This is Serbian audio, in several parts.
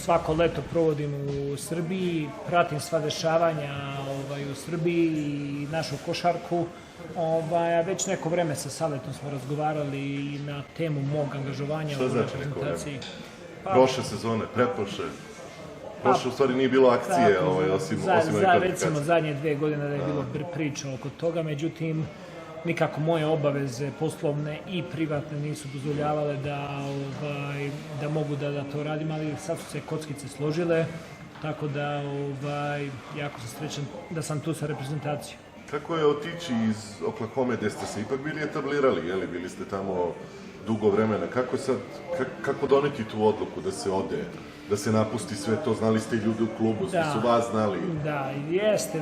svako leto provodim u Srbiji, pratim sva dešavanja u Srbiji i našu košarku. Već neko vreme sa Saletom smo razgovarali i na temu mog angažovanja u reprezentaciji. Prošle sezone, pretprošle? Prošle u stvari nije bilo akcije, osim recimo zadnje 2 godine da je bilo priča oko toga, međutim nikako moje obaveze poslovne i privatne nisu dozvoljavale da mogu da to radim, ali sad su se kockice složile, tako da jako sam srećan da sam tu sa reprezentacijom. Kako je otići iz Oklahoma gde ste se ipak bili etablirali, bili ste tamo dugo vremena, kako doneti tu odluku da se ode, da se napusti sve to, znali ste i ljudi u klubu, svi su vas znali? Da, jeste,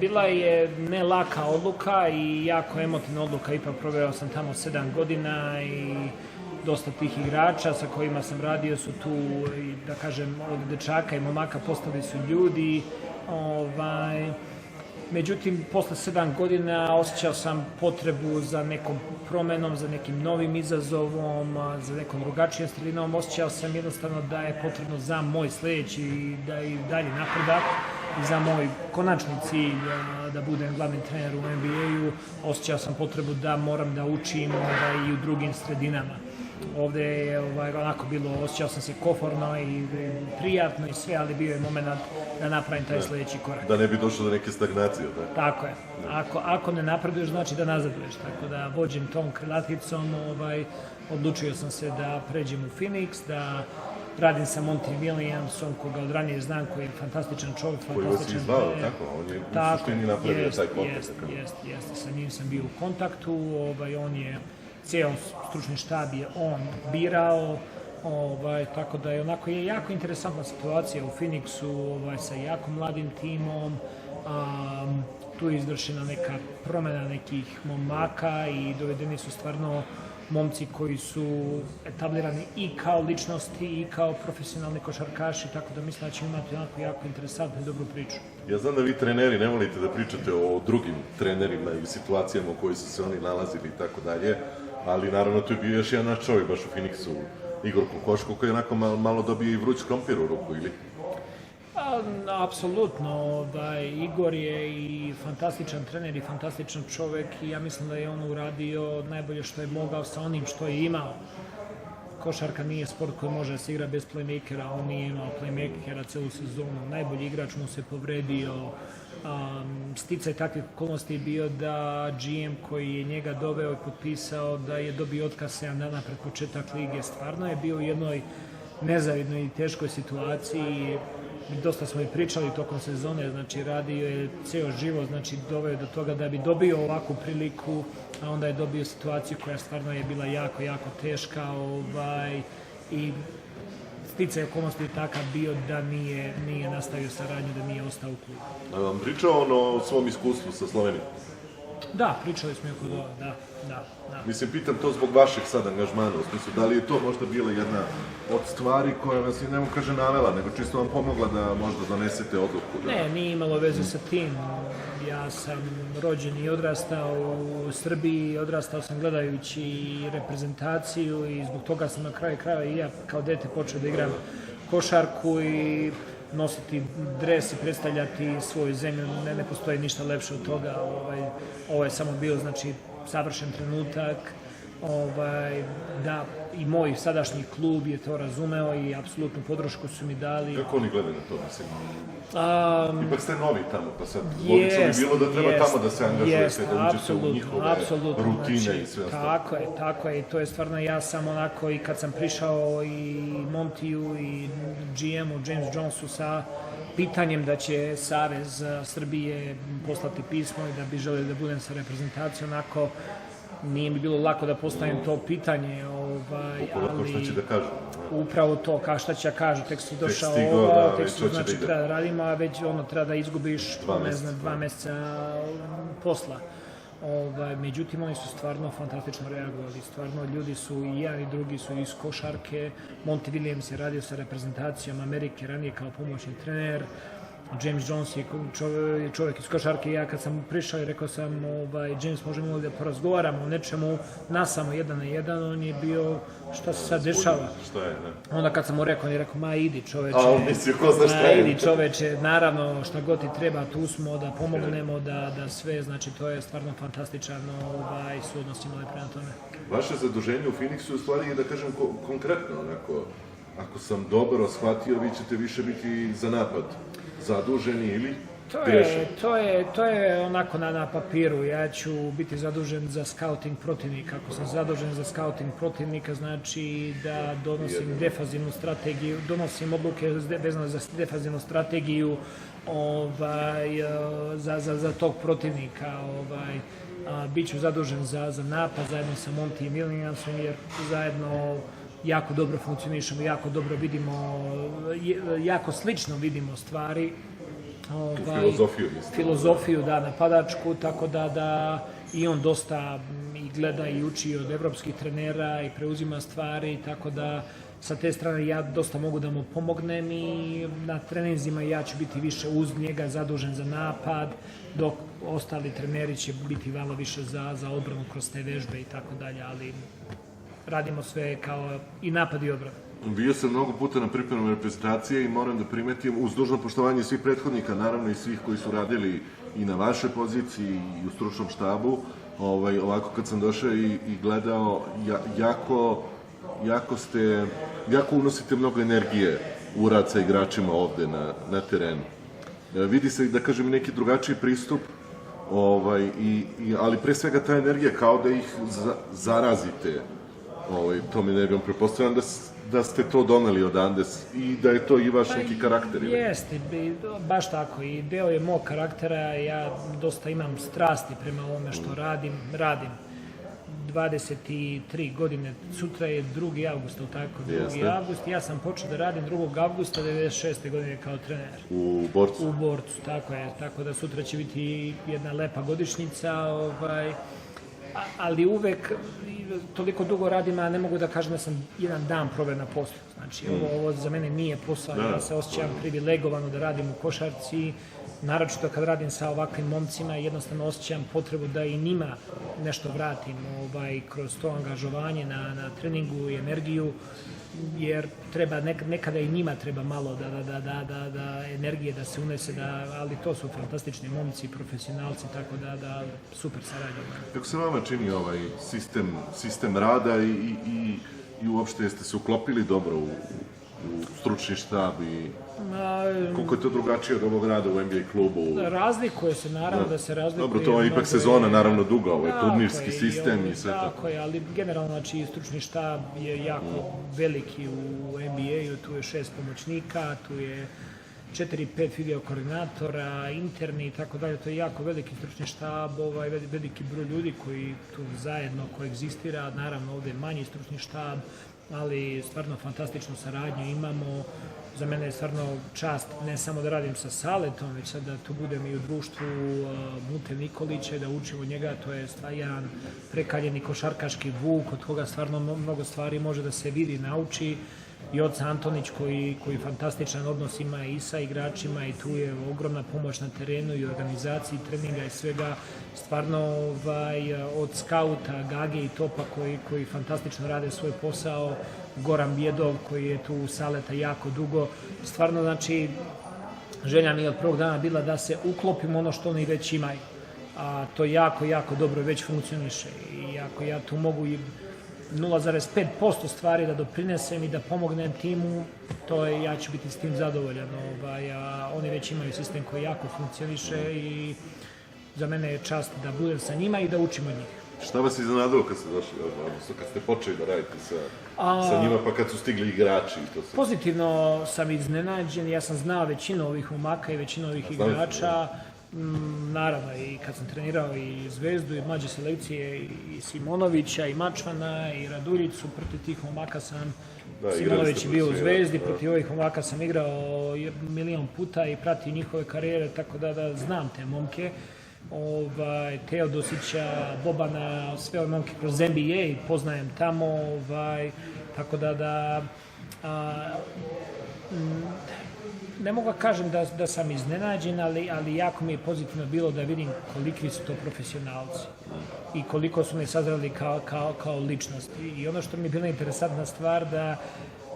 bila je ne laka odluka i jako emotivna odluka, ipak proveo sam tamo 7 godina i dosta tih igrača sa kojima sam radio su tu, da kažem, od dečaka i momaka postali su ljudi, međutim, posle 7 godina osjećao sam potrebu za nekom promenom, za nekim novim izazovom, za nekom drugačijom sredinom. Osjećao sam jednostavno da je potrebno za moj sledeći da i dalje napredak i za moj konačni cilj da budem glavni trener u NBA-u. Osjećao sam potrebu da moram da učim i u drugim sredinama. Ovde je onako bilo, osjećao sam se komfortno i prijatno i sve, ali bio je moment da napravim taj sledeći korak. Da ne bi došlo do neke stagnacije, da? Tako je. Ako ne napreduješ, znači da nazaduješ. Tako da vođim tom krilaticom, odlučio sam se da pređem u Phoenix, da radim sa Monty Williamsom, koga od ranije znam, koji je fantastičan čovjek. Koji vas je izvao, tako? On je u suštini napravio taj kontakt. Jeste, sa njim sam bio u kontaktu, on je ceo stručni štab je on birao, tako da je onako jako interesantna situacija u Phoenixu sa jako mladim timom. Tu je izvršena neka promena nekih momaka i dovedeni su stvarno momci koji su etablirani i kao ličnosti i kao profesionalni košarkaši, tako da mislim da ćemo imati onako jako interesantnu i dobru priču. Ja znam da vi treneri ne volite da pričate o drugim trenerima i situacijama u kojoj su se oni nalazili i tako dalje, ali naravno tu je bio još jedan naš čovjek baš u Phoenixu, Igor Kokoško, koji je onako malo dobio i vruć krompir u ruku, ili? Apsolutno, Igor je i fantastičan trener i fantastičan čovek i ja mislim da je on uradio najbolje što je mogao sa onim što je imao. Košarka nije sport koji može da se igra bez playmakera, on nije imao playmakera celu sezonu, najbolji igrač mu se povredio, sticaj takvih okolnosti je bio da GM koji je njega doveo i potpisao da je dobio otkaz 7 dana pred početak lige, stvarno je bio u jednoj nezavidnoj i teškoj situaciji. Dosta smo i pričali tokom sezone, znači radio je ceo život, znači doveo do toga da bi dobio ovakvu priliku, a onda je dobio situaciju koja stvarno je bila jako, jako teška i sticaj okolnosti je takav bio da nije nastavio saradnju, da nije ostao u klubu. A vam pričao on o svom iskustvu sa Slovenijom? Da, pričali smo oko toga, da. Mislim, pitam to zbog vašeg sad angažmana, u smislu, da li je to možda bila jedna od stvari koja vas je, ne kaže navela, nego čisto vam pomogla da možda donesete odluku? Ne, nije imalo veze sa tim. Ja sam rođen i odrastao u Srbiji, odrastao sam gledajući reprezentaciju i zbog toga sam na kraju krajeva i ja kao dete počeo da igram košarku i nositi dres i predstavljati svoju zemlju, ne postoji ništa lepše od toga. Ovo je samo bio, znači, savršen trenutak, da i moj sadašnji klub je to razumeo i apsolutnu podršku su mi dali. Kako oni gledaju na to, mislim? Ipak ste novi tamo, pa sad logično bi bilo da treba tamo da se angažujete, da uđete u njihove rutine i sve ostalo. Tako je, i to je stvarno, ja sam onako i kad sam prišao i Montiju i GM-u, James Jonesu sa pitanjem da će Savez Srbije poslati pismo i da bi želeli da budem sa reprezentacijom, onako nije mi bilo lako da postavim to pitanje, ali šta će da kažu? Upravo to, šta će da kažu, tek si došao ovo, tek si znači treba da radimo, a već treba da izgubiš 2 meseca posla. Međutim, oni su stvarno fantastično reagovali, stvarno ljudi su i jedan i drugi su iz košarke. Monty Williams je radio sa reprezentacijom Amerike ranije kao pomoćni trener, James Jones je čovjek iz košarke. Ja kad sam prišao i rekao sam James, možemo li da porazgovaramo o nečemu nasamo 1 na 1, on je bio šta se sad dešava. Šta je, ne? Onda kad sam mu rekao, on je rekao, ma idi čoveče, ko zna šta je. idi čoveče, naravno šta god ti treba, tu smo da pomognemo, da sve, znači to je stvarno fantastično suodnos imali prema tome. Vaše zaduženje u Phoenixu je u stvari, da kažem, konkretno, onako, ako sam dobro shvatio, vi ćete više biti za napad zaduženi ili grešni? To je onako na papiru. Ja ću biti zadužen za scouting protivnika. Ako sam zadužen za scouting protivnika, znači da donosim defanzivnu strategiju, donosim odluke vezane za defanzivnu strategiju za tog protivnika. Biću zadužen za napad zajedno sa Monty Williamsom, jer zajedno jako dobro funkcionišemo, jako dobro vidimo, jako slično vidimo stvari. Filozofiju, da, napadačku, tako da i on dosta i gleda i uči od evropskih trenera i preuzima stvari, tako da sa te strane ja dosta mogu da mu pomognem i na treninzima ja ću biti više uz njega, zadužen za napad, dok ostali treneri će biti malo više za odbranu kroz te vežbe i tako dalje, ali radimo sve kao i napad i odbrana. Bio sam mnogo puta na pripremama reprezentacije i moram da primetim, uz dužno poštovanje svih prethodnika, naravno i svih koji su radili i na vašoj poziciji i u stručnom štabu, ovako kad sam došao i gledao, jako unosite mnogo energije u rad sa igračima ovde na terenu. Vidi se, da kažem, neki drugačiji pristup, ali pre svega ta energija, kao da ih zarazite tom energijom. Pretpostavljam da ste to doneli odande i da je to i vaš neki karakter. Jeste, baš tako. I deo je mog karaktera. Ja dosta imam strasti prema ovome što radim. 23 godine, sutra je 2. avgust, tako, 2. avgust. Ja sam počeo da radim 2. avgusta 96. godine kao trener. U Borcu? U Borcu, tako je. Tako da sutra će biti jedna lepa godišnjica, ali uvek toliko dugo radim, a ne mogu da kažem da sam jedan dan proveo na poslu. Znači, ovo za mene nije posao, ja se osjećam privilegovano da radim u košarci, naročito kad radim sa ovakvim momcima, jednostavno osjećam potrebu da i njima nešto vratim kroz to angažovanje na treningu i energiju, jer treba, nekada i njima treba malo da energije da se unese, ali to su fantastični momci, profesionalci, tako da super sarađujemo. Kako se vama čini ovaj sistem rada i uopšte jeste se uklopili dobro u stručni štab i koliko je to drugačije od ovog rada u NBA klubu? Razlikuje se, naravno da se razlikuje. Dobro, to je ipak sezona naravno duga, ovo je turnirski sistem i sve to. Tako je, ali generalno, znači, stručni štab je jako veliki u NBA-u, tu je 6 pomoćnika, tu je 4-5 video koordinatora, interni i tako dalje, to je jako veliki stručni štab, veliki broj ljudi koji tu zajedno koegzistira, naravno ovde je manji stručni štab, ali stvarno fantastičnu saradnju imamo. Za mene je stvarno čast ne samo da radim sa Saletom, već sad da tu budem i u društvu Mute Nikolića i da učim od njega. To je jedan prekaljeni košarkaški vuk od koga stvarno mnogo stvari može da se vidi, nauči. I oca Antonić koji fantastičan odnos ima i sa igračima i tu je ogromna pomoć na terenu i organizaciji treninga i svega. Stvarno od skauta, Gage i Topa koji fantastično rade svoj posao, Goran Bjedov koji je tu u Saleta jako dugo. Stvarno, znači, želja mi je od prvog dana bila da se uklopimo ono što oni već imaju. A to jako, jako dobro već funkcioniše i ako ja tu mogu i 0,5% stvari da doprinesem i da pomognem timu, ja ću biti s tim zadovoljan. Oni već imaju sistem koji jako funkcioniše i za mene je čast da budem sa njima i da učim od njih. Šta vas iznenadilo kad ste došli, odnosno kad ste počeli da radite sa njima, pa kad su stigli igrači? Pozitivno sam iznenađen, ja sam znao većinu ovih momaka i većinu ovih igrača. Naravno, i kad sam trenirao i Zvezdu, i mlađe selekcije, i Simonovića, i Mačvana, i Raduljicu, protiv tih momaka sam, Simonović je bio u Zvezdi, protiv ovih momaka sam igrao 1.000.000 puta i pratio njihove karijere, tako da znam te momke. Teodosića, Bobana, sve ove momke kroz NBA, poznajem tamo, tako Ne mogu da kažem da sam iznenađen, ali jako mi je pozitivno bilo da vidim koliki su to profesionalci i koliko su me sazreli kao ličnosti. I ono što mi je bila interesantna stvar da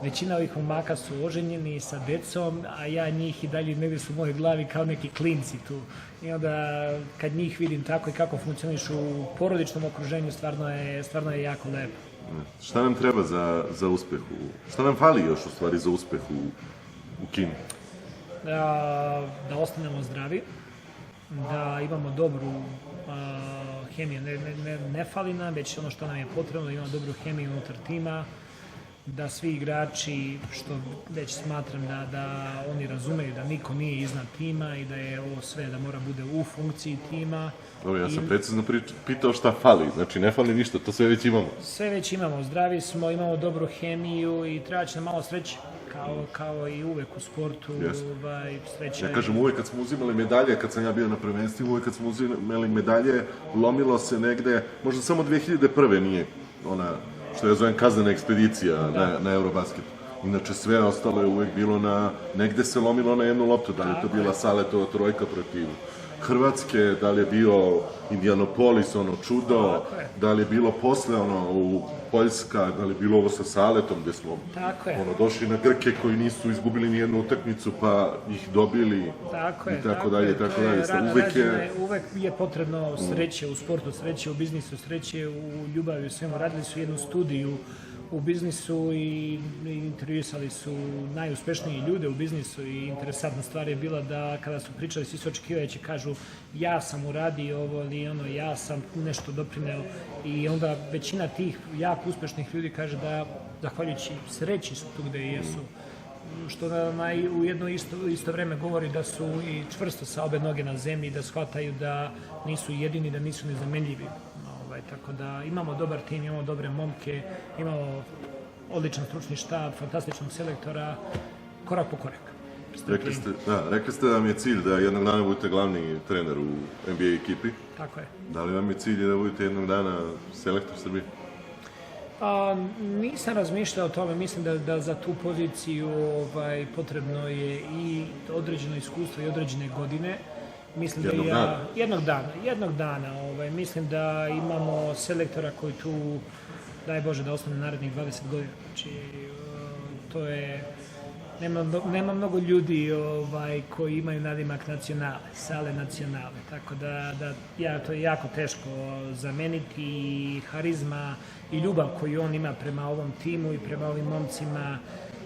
većina ovih momaka su oženjeni sa decom, a ja njih i dalje negdje su u mojoj glavi kao neki klinci tu. I onda kad njih vidim tako i kako funkcionišu u porodičnom okruženju, stvarno je jako lepo. Šta nam treba za uspeh? Šta nam fali još u stvari za uspeh u Kini? Da ostanemo zdravi, da imamo dobru hemiju, ne fali nam, već ono što nam je potrebno, da imamo dobru hemiju unutar tima, da svi igrači, što već smatram da oni razumeju da niko nije iznad tima i da je ovo sve, da mora bude u funkciji tima. Dobro, ja sam precizno pitao šta fali, znači ne fali ništa, to sve već imamo. Sve već imamo, zdravi smo, imamo dobru hemiju i treba će nam malo sreće. Kao i uvek u sportu, sreća. Ja kažem, uvek kad smo uzimali medalje, kad sam ja bio na prvenstvima, uvek kad smo uzimali medalje, lomilo se negde, možda samo 2001. nije ona, što ja zovem kaznena ekspedicija na Eurobasketu. Inače, sve ostalo je uvek bilo negde se lomilo na jednu loptu, da li je to bila Saletova trojka protiv Hrvatske, da li je bio Indianapolis, ono čudo, da li je bilo posle u Poljska, da li je bilo ovo sa Saletom, gde smo došli na Grke koji nisu izgubili ni jednu utakmicu, pa ih dobili i tako dalje. Uvek je potrebno sreće u sportu, sreće u biznisu, sreće u ljubavi, u svemu. Radili su jednu studiju u biznisu i intervjuisali su najuspešniji ljude u biznisu i interesantna stvar je bila da kada su pričali, svi su očekivajući, kažu ja sam uradio ovo ili ono, ja sam nešto doprineo i onda većina tih jako uspešnih ljudi kaže da zahvaljujući sreći su tu gde jesu, što u jedno isto vreme govori da su i čvrsto sa obe noge na zemlji, da shvataju da nisu jedini, da nisu nezamenljivi. Tako da imamo dobar tim, imamo dobre momke, imamo odličan stručni štab, fantastičnog selektora, korak po korak. Rekli ste da vam je cilj da jednog dana budete glavni trener u NBA ekipi. Tako je. Da li vam je cilj da budete jednog dana selektor Srbije? Nisam razmišljao o tome, mislim da za tu poziciju potrebno je i određeno iskustvo i određene godine. Jednog dana. Mislim da imamo selektora koji tu, daj Bože, da ostane narednih 20 godina. Znači, to je, nema mnogo ljudi koji imaju nadimak nacionale, sale nacionale, tako da to je jako teško zameniti i harizma i ljubav koju on ima prema ovom timu i prema ovim momcima,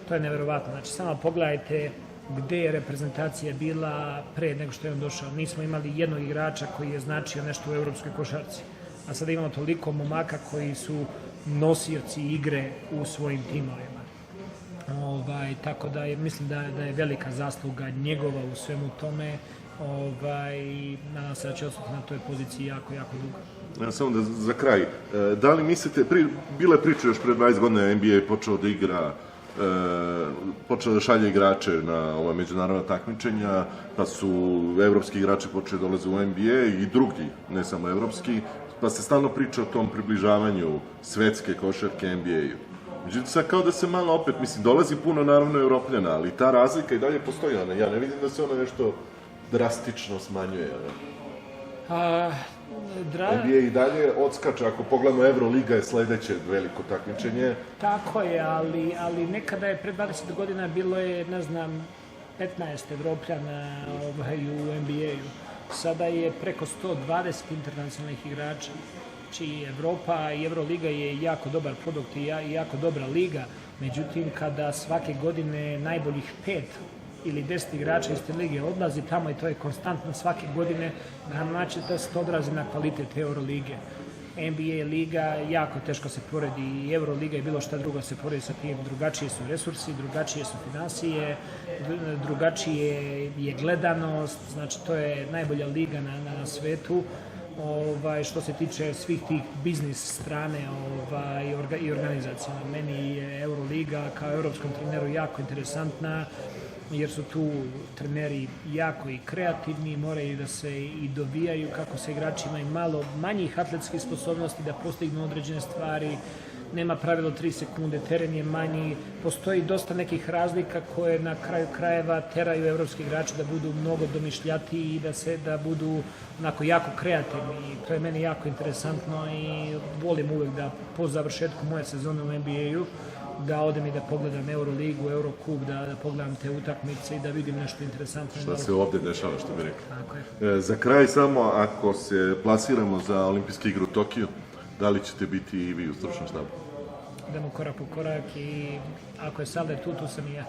to je neverovatno. Znači, samo pogledajte gde je reprezentacija bila pre nego što je on došao. Nismo imali jednog igrača koji je značio nešto u evropskoj košarci. A sada imamo toliko momaka koji su nosioci igre u svojim timovima. Tako da mislim da je velika zasluga njegova u svemu tome i nadam se da će ostati na toj poziciji jako, jako dugo. Samo da za kraj, da li mislite, bile priče još pre 20 godina NBA je počeo da igra, počeo da šalje igrače na ova međunarodna takmičenja, pa su evropski igrači počeli da dolaze u NBA i drugi, ne samo evropski, pa se stalno priča o tom približavanju svetske košarke NBA-u. Međutim, sad kao da se malo opet, mislim, dolazi puno naravno Evropljana, ali ta razlika i dalje postoji, ja ne vidim da se ona nešto drastično smanjuje. NBA i dalje odskače, ako pogledamo Euroliga je sledeće veliko takmičenje. Tako je, ali nekada je pre 20 godina bilo je, ne znam, 15 Evropljana u NBA-u. Sada je preko 120 internacionalnih igrača. Znači, Evropa i Euroliga je jako dobar produkt i jako dobra liga, međutim, kada svake godine najboljih 5 ili 10 igrača iz te lige odlazi tamo i to je konstantno svake godine, znači da se to odrazi na kvalitet Eurolige. NBA liga jako teško se poredi i Euroliga i bilo šta drugo se poredi sa tim. Drugačiji su resursi, drugačije su finansije, drugačije je gledanost, znači to je najbolja liga na svetu. Što se tiče svih tih biznis strane i organizacija. Meni je Euroliga kao evropskom treneru jako interesantna, jer su tu treneri jako i kreativni, moraju da se i dovijaju kako se igrači imaju malo manjih atletskih sposobnosti da postignu određene stvari, nema pravilo 3 sekunde, teren je manji, postoji dosta nekih razlika koje na kraju krajeva teraju evropski igrači da budu mnogo domišljatiji i da budu onako jako kreativni. I to je meni jako interesantno i volim uvek da po završetku moje sezone u NBA-u da odem i da pogledam Euroligu, Eurocup, da pogledam te utakmice i da vidim nešto interesantno. Šta se ovde dešava, što bi rekli. Tako je. Za kraj samo, ako se plasiramo za olimpijske igre u Tokiju, da li ćete biti i vi u stručnom štabu? Idemo korak po korak i ako je Salde tu, tu sam i ja.